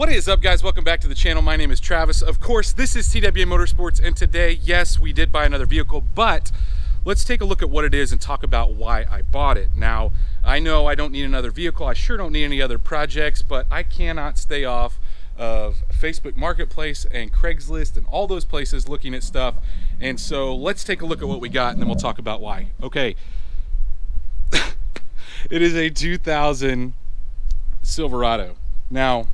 What is up, guys? Welcome back to the channel. My name is Travis. Of course, this is TWA Motorsports, and today, yes, we did buy another vehicle, but let's take a look at what it is and talk about why I bought it. Now, I know I don't need another vehicle. I sure don't need any other projects, but I cannot stay off of Facebook Marketplace and Craigslist and all those places looking at stuff. And so let's take a look at what we got, and then we'll talk about why. Okay. It is a 2000 Silverado. Now,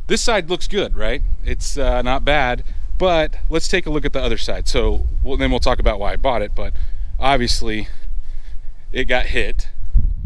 this side looks good, right? It's not bad, but let's take a look at the other side. So then we'll talk about why I bought it, but obviously it got hit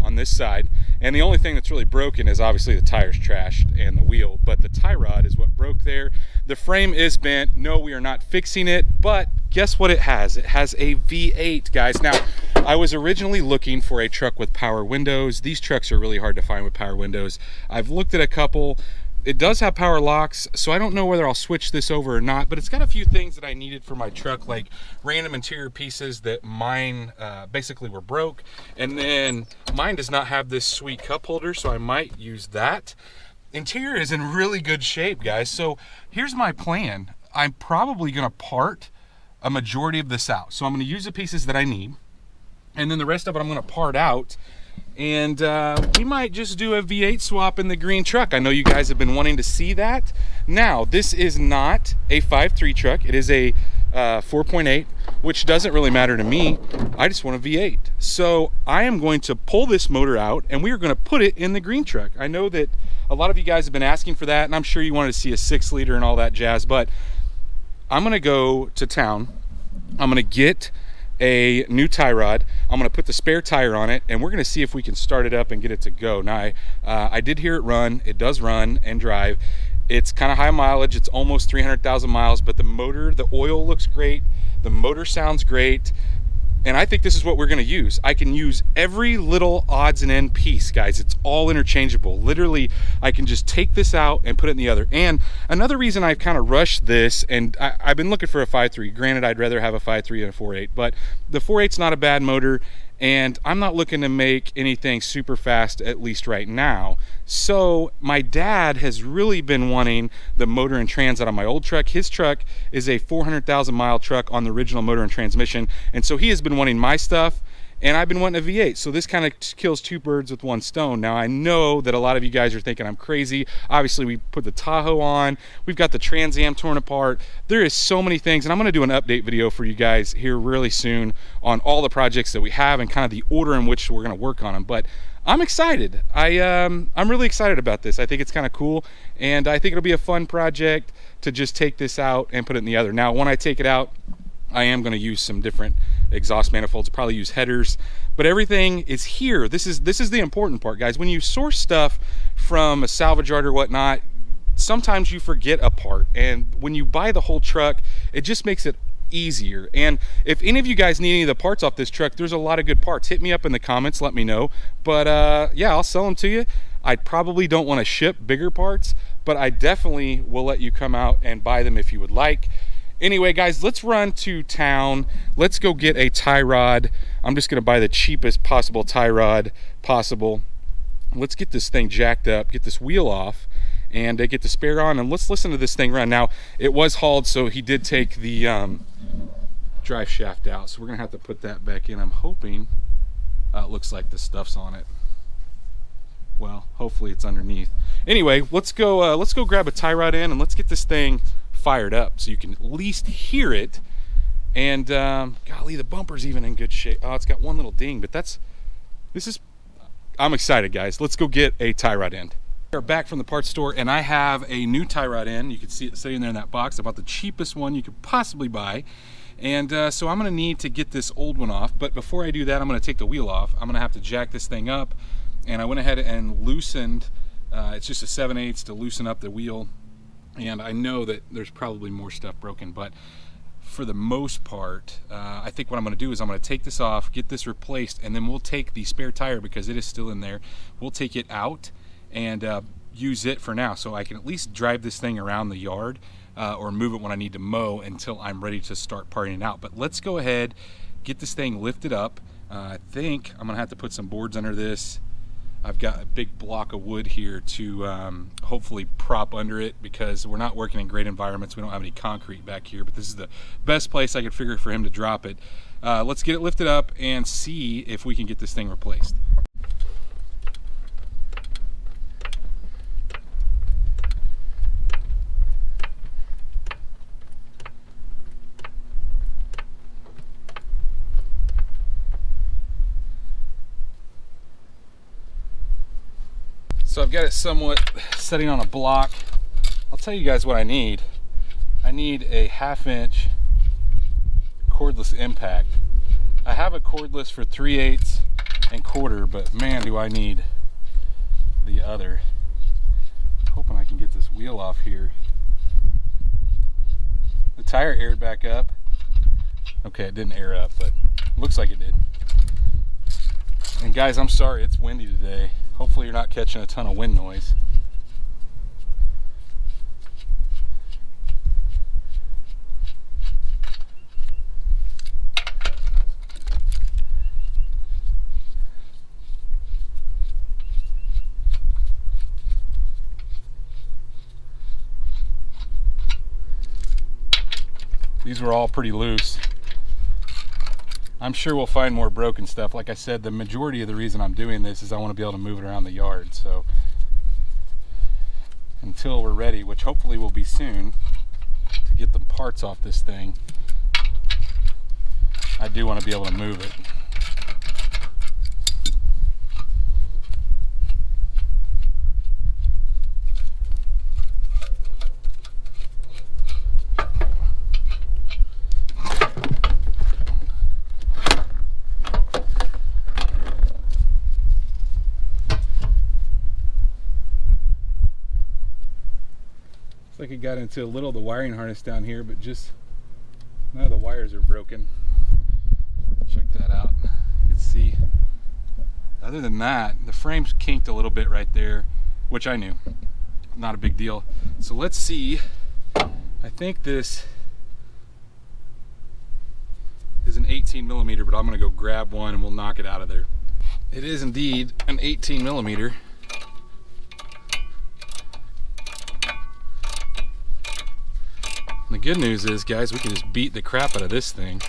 on this side. And the only thing that's really broken is obviously the tire's trashed and the wheel, but the tie rod is what broke there. The frame is bent. No, we are not fixing it, but guess what it has? It has a V8, guys. Now, I was originally looking for a truck with power windows. These trucks are really hard to find with power windows. I've looked at a couple. It does have power locks, so I don't know whether I'll switch this over or not, but it's got a few things that I needed for my truck, like random interior pieces that mine basically were broke. And then mine does not have this sweet cup holder, so I might use that. Interior is in really good shape, guys. So here's my plan. I'm probably gonna part a majority of this out. So I'm gonna use the pieces that I need, and then the rest of it I'm gonna part out. And we might just do a V8 swap in the green truck. I know you guys have been wanting to see that. Now, this is not a 5.3 truck. It is a 4.8, which doesn't really matter to me. I just want a V8. So I am going to pull this motor out, and we are going to put it in the green truck. I know that a lot of you guys have been asking for that, and I'm sure you wanted to see a 6-liter and all that jazz, but I'm going to go to town. I'm going to get a new tie rod. I'm going to put the spare tire on it, and we're going to see if we can start it up and get it to go. Now, I did hear it run. It does run and drive. It's kind of high mileage. It's almost 300,000 miles, but the motor, the oil looks great. The motor sounds great. And I think this is what we're going to use. I can use every little odds and end piece, guys. It's all interchangeable. Literally, I can just take this out and put it in the other. And another reason I've kind of rushed this, and I've been looking for a 5.3. Granted, I'd rather have a 5.3 than a 4.8, but the 4.8's not a bad motor, and I'm not looking to make anything super fast, at least right now. So my dad has really been wanting the motor and trans out of my old truck. His truck is a 400,000 mile truck on the original motor and transmission, and so he has been wanting my stuff, and I've been wanting a V8. So this kind of kills two birds with one stone. Now, I know that a lot of you guys are thinking I'm crazy. Obviously, we put the Tahoe on. We've got the Trans Am torn apart. There is so many things, and I'm going to do an update video for you guys here really soon on all the projects that we have and kind of the order in which we're going to work on them. But I'm excited. I'm really excited about this. I think it's kind of cool, and I think it'll be a fun project to just take this out and put it in the other. Now, when I take it out, I am going to use some different exhaust manifolds, probably use headers, but everything is here. This is the important part, guys. When you source stuff from a salvage yard or whatnot, sometimes you forget a part, and when you buy the whole truck, it just makes it easier. And if any of you guys need any of the parts off this truck, there's a lot of good parts. Hit me up in the comments, let me know. But yeah, I'll sell them to you. I probably don't want to ship bigger parts, but I definitely will let you come out and buy them if you would like. Anyway, guys, let's run to town. Let's go get a tie rod. I'm just going to buy the cheapest possible tie rod possible. Let's get this thing jacked up, get this wheel off, and get the spare on, and let's listen to this thing run. Now, it was hauled, so he did take the drive shaft out, so we're going to have to put that back in. I'm hoping it looks like the stuff's on it. Well, hopefully it's underneath. Anyway, let's go grab a tie rod in, and let's get this thing fired up so you can at least hear it. And golly, the bumper's even in good shape. Oh, it's got one little ding, but I'm excited, guys. Let's go get a tie rod end. We're back from the parts store, and I have a new tie rod end. You can see it sitting there in that box. I bought the cheapest one you could possibly buy, and so I'm going to need to get this old one off. But before I do that, I'm going to take the wheel off. I'm going to have to jack this thing up, and I went ahead and loosened. It's just a 7/8 to loosen up the wheel. And I know that there's probably more stuff broken, but for the most part, I think what I'm going to do is I'm going to take this off, get this replaced, and then we'll take the spare tire, because it is still in there. We'll take it out and use it for now, so I can at least drive this thing around the yard or move it when I need to mow until I'm ready to start parting it out. But let's go ahead, get this thing lifted up. I think I'm going to have to put some boards under this. I've got a big block of wood here to hopefully prop under it, because we're not working in great environments. We don't have any concrete back here, but this is the best place I could figure for him to drop it. Let's get it lifted up and see if we can get this thing replaced. So I've got it somewhat setting on a block. I'll tell you guys what I need. I need a 1/2 inch cordless impact. I have a cordless for 3/8 and 1/4, but man, do I need the other. Hoping I can get this wheel off here. The tire aired back up. Okay, it didn't air up, but looks like it did. And guys, I'm sorry, it's windy today. Hopefully you're not catching a ton of wind noise. These were all pretty loose. I'm sure we'll find more broken stuff. Like I said, the majority of the reason I'm doing this is I want to be able to move it around the yard. So until we're ready, which hopefully will be soon, to get the parts off this thing, I do want to be able to move it. Looks like it got into a little of the wiring harness down here, but just none of the wires are broken. Check that out. You can see, other than that, the frame's kinked a little bit right there, which I knew. Not a big deal. So let's see. I think this is an 18 millimeter, but I'm gonna go grab one and we'll knock it out of there. It is indeed an 18 millimeter. The good news is, guys, we can just beat the crap out of this thing.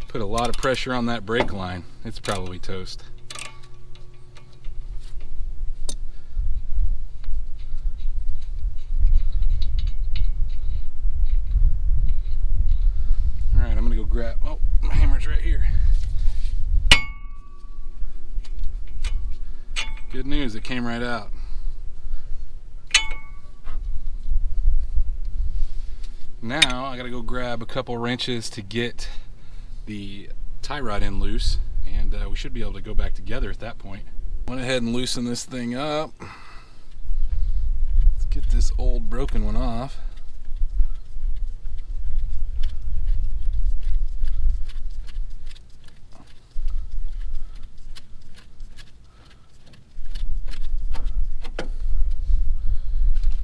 Put a lot of pressure on that brake line. It's probably toast. All right, I'm gonna go grab, oh, my hammer's right here. Good news, it came right out. Now I gotta go grab a couple wrenches to get the tie rod in loose, and we should be able to go back together at that point. Went ahead and loosen this thing up. Let's get this old broken one off.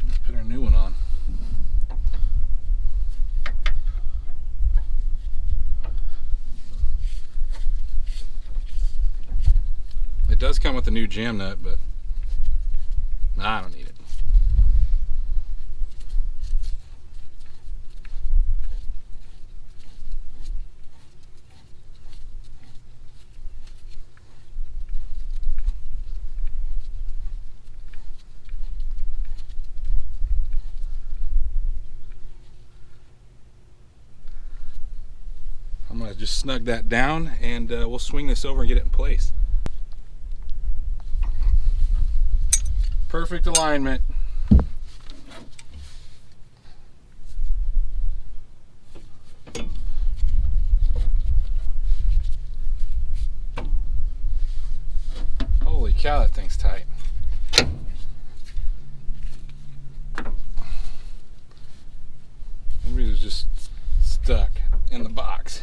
Let's put our new one on. It does come with a new jam nut, but I don't need it. I'm going to just snug that down, and we'll swing this over and get it in place. Perfect alignment. Holy cow, that thing's tight. Maybe it was just stuck in the box.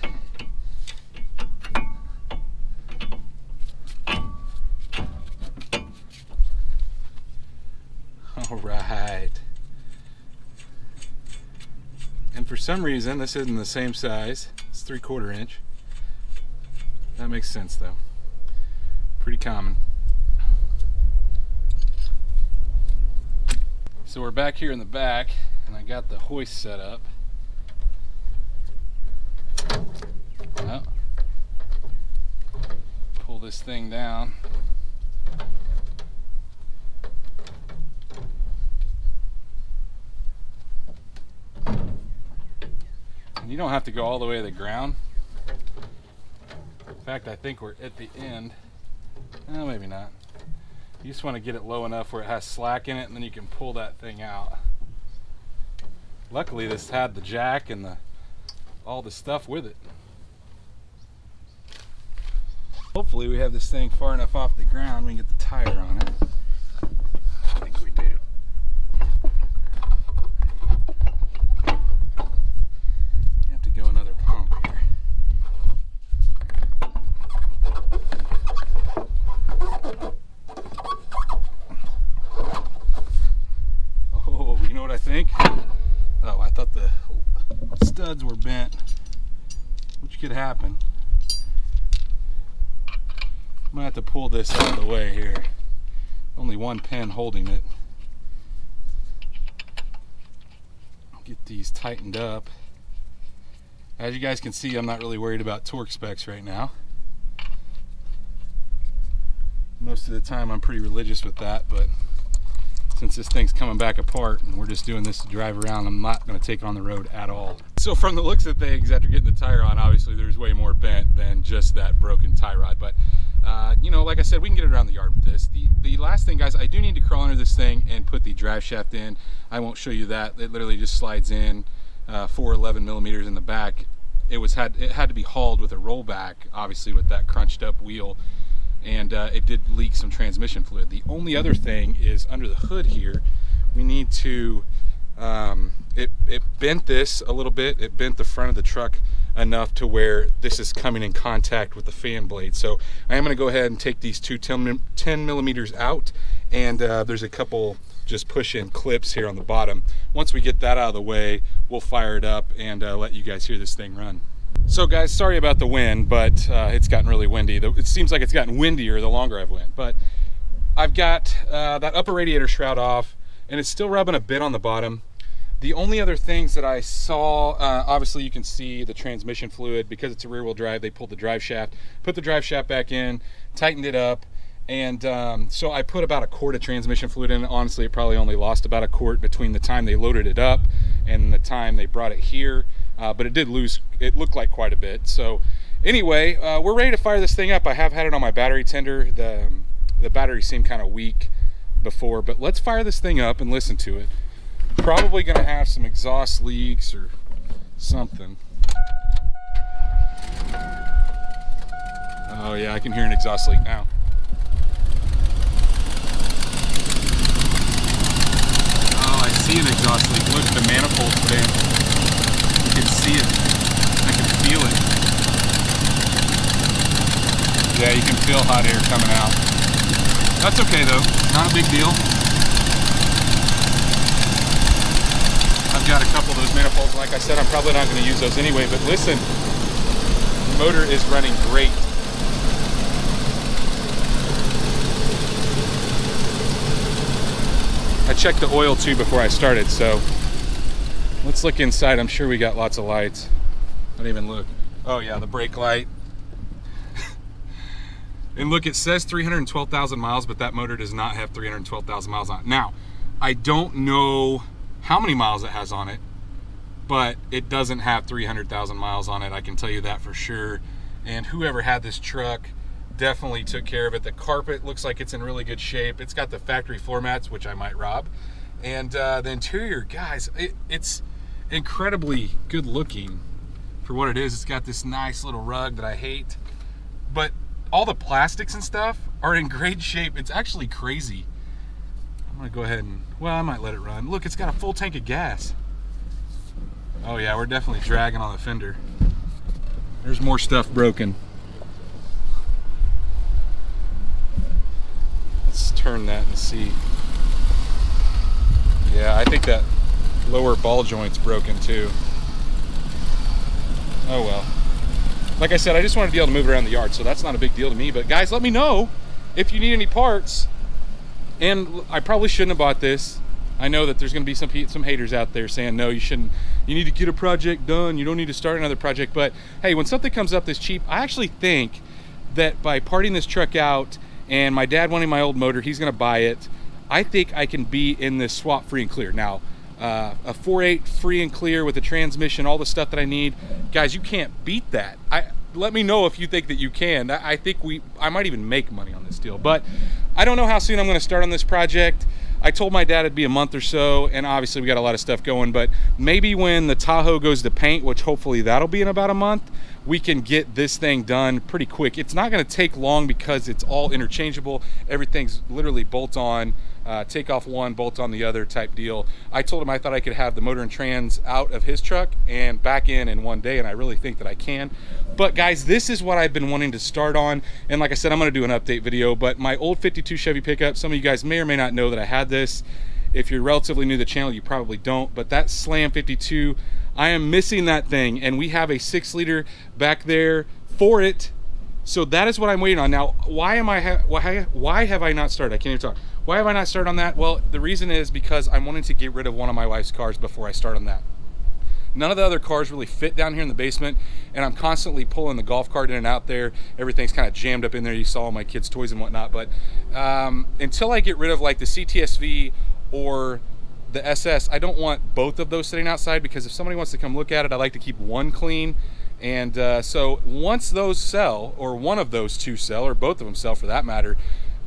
All right. And for some reason, this isn't the same size. It's 3/4 inch. That makes sense though. Pretty common. So we're back here in the back, and I got the hoist set up. Well, pull this thing down. And you don't have to go all the way to the ground. In fact, I think we're at the end. No, maybe not. You just want to get it low enough where it has slack in it, and then you can pull that thing out. Luckily, this had the jack and all the stuff with it. Hopefully, we have this thing far enough off the ground we can get the tire on it. I think we do. You have to go another pump here. Oh, you know what I think? Oh, I thought the studs were bent, which could happen. I'm gonna have to pull this out of the way here. Only one pin holding it. Get these tightened up. As you guys can see, I'm not really worried about torque specs right now. Most of the time I'm pretty religious with that, but since this thing's coming back apart and we're just doing this to drive around, I'm not going to take it on the road at all. So from the looks of things, after getting the tire on, obviously there's way more bent than just that broken tie rod. But you know, like I said, we can get it around the yard with this. The last thing, guys, I do need to crawl under this thing and put the drive shaft in. I won't show you that. It literally just slides in 411 millimeters in the back. It had to be hauled with a rollback, obviously with that crunched up wheel. And it did leak some transmission fluid. The only other thing is under the hood here, we need to, it bent this a little bit. It bent the front of the truck enough to where this is coming in contact with the fan blade. So I am gonna go ahead and take these two 10 millimeters out, and there's a couple just push-in clips here on the bottom. Once we get that out of the way, we'll fire it up and let you guys hear this thing run. So guys, sorry about the wind, but it's gotten really windy. It seems like it's gotten windier the longer I've went. But I've got that upper radiator shroud off, and it's still rubbing a bit on the bottom. The only other things that I saw, obviously you can see the transmission fluid. Because it's a rear wheel drive, they pulled the drive shaft, put the drive shaft back in, tightened it up, and so I put about a quart of transmission fluid in. Honestly, it probably only lost about a quart between the time they loaded it up and the time they brought it here. But it did lose, it looked like quite a bit. So anyway, we're ready to fire this thing up. I have had it on my battery tender. The battery seemed kind of weak before, but let's fire this thing up and listen to it. Probably going to have some exhaust leaks or something. Oh yeah, I can hear an exhaust leak now. Oh, I see an exhaust leak. Look, the manifold put in. I can see it. I can feel it. Yeah, you can feel hot air coming out. That's okay though. Not a big deal. I've got a couple of those manifolds. Like I said, I'm probably not going to use those anyway, but listen, the motor is running great. I checked the oil too before I started, so let's look inside. I'm sure we got lots of lights. Don't even look. Oh yeah, the brake light. And look, it says 312,000 miles, but that motor does not have 312,000 miles on it. Now, I don't know how many miles it has on it, but it doesn't have 300,000 miles on it. I can tell you that for sure. And whoever had this truck definitely took care of it. The carpet looks like it's in really good shape. It's got the factory floor mats, which I might rob. And the interior, guys, it's incredibly good looking for what it is. It's got this nice little rug that I hate, but all the plastics and stuff are in great shape. It's actually crazy. I'm gonna go ahead and, well, I might let it run. Look, it's got a full tank of gas. Oh yeah, we're definitely dragging on the fender. There's more stuff broken. Let's turn that and see. Yeah, I think that lower ball joint's broken too. Oh well. like I said, I just wanted to be able to move it around the yard, so that's not a big deal to me. But guys, let me know if you need any parts. And I probably shouldn't have bought this. I know that there's going to be some haters out there saying, no, you shouldn't. You need to get a project done. You don't need to start another project. But hey, when something comes up this cheap, I actually think that by parting this truck out and my dad wanting my old motor, he's going to buy it. I think I can be in this swap free and clear. Now, a 4.8 free and clear with a transmission, all the stuff that I need. Guys, you can't beat that. Let me know if you think that you can. I think I might even make money on this deal. But I don't know how soon I'm going to start on this project. I told my dad it'd be a month or so, and obviously we got a lot of stuff going, but maybe when the Tahoe goes to paint, which hopefully that'll be in about a month, we can get this thing done pretty quick. It's not going to take long because it's all interchangeable. Everything's literally bolt on, take off one, bolt on the other type deal. I told him I thought I could have the motor and trans out of his truck and back in one day, and I really think that I can. But guys, this is what I've been wanting to start on, and like I said, I'm going to do an update video. But my old 52 Chevy pickup, some of you guys may or may not know that I had this. If you're relatively new to the channel, you probably don't, but that Slam 52, I am missing that thing, and we have a 6-liter back there for it. So that is what I'm waiting on. Now, why have I not started? I can't even talk. Why have I not started on that? Well, the reason is because I'm wanting to get rid of one of my wife's cars before I start on that. None of the other cars really fit down here in the basement, and I'm constantly pulling the golf cart in and out there. Everything's kind of jammed up in there. You saw all my kids' toys and whatnot, but until I get rid of like the CTSV or the SS, I don't want both of those sitting outside, because if somebody wants to come look at it, I like to keep one clean. And so once those sell, or one of those two sell, or both of them sell for that matter,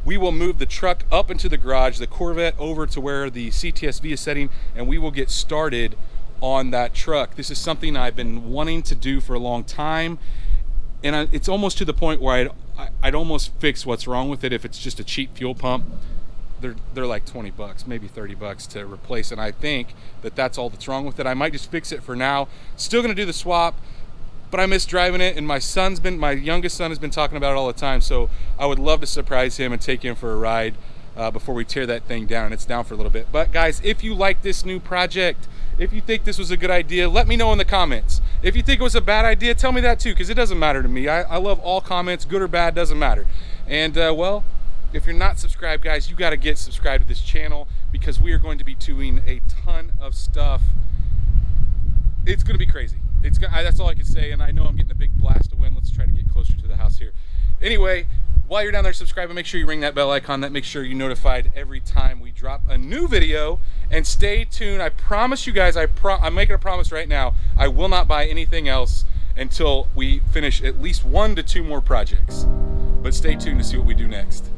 we will move the truck up into the garage, the Corvette over to where the CTSV is sitting, and we will get started on that truck. This is something I've been wanting to do for a long time, and it's almost to the point where I'd almost fix what's wrong with it if it's just a cheap fuel pump. They're like 20 bucks, maybe 30 bucks to replace, and I think that that's all that's wrong with it. I might just fix it for now. Still gonna do the swap, but I miss driving it, and my youngest son has been talking about it all the time, so I would love to surprise him and take him for a ride before we tear that thing down. It's down for a little bit. But guys, if you like this new project, if you think this was a good idea, let me know in the comments. If you think it was a bad idea, tell me that too, because it doesn't matter to me. I love all comments, good or bad, doesn't matter. And well, if you're not subscribed, guys, you got to get subscribed to this channel, because we are going to be doing a ton of stuff. It's going to be crazy. That's all I can say, and I know I'm getting a big blast of wind. Let's try to get closer to the house here. Anyway, while you're down there subscribing, make sure you ring that bell icon. That makes sure you're notified every time we drop a new video. And stay tuned. I promise you guys, I'm making a promise right now, I will not buy anything else until we finish at least 1 to 2 more projects. But stay tuned to see what we do next.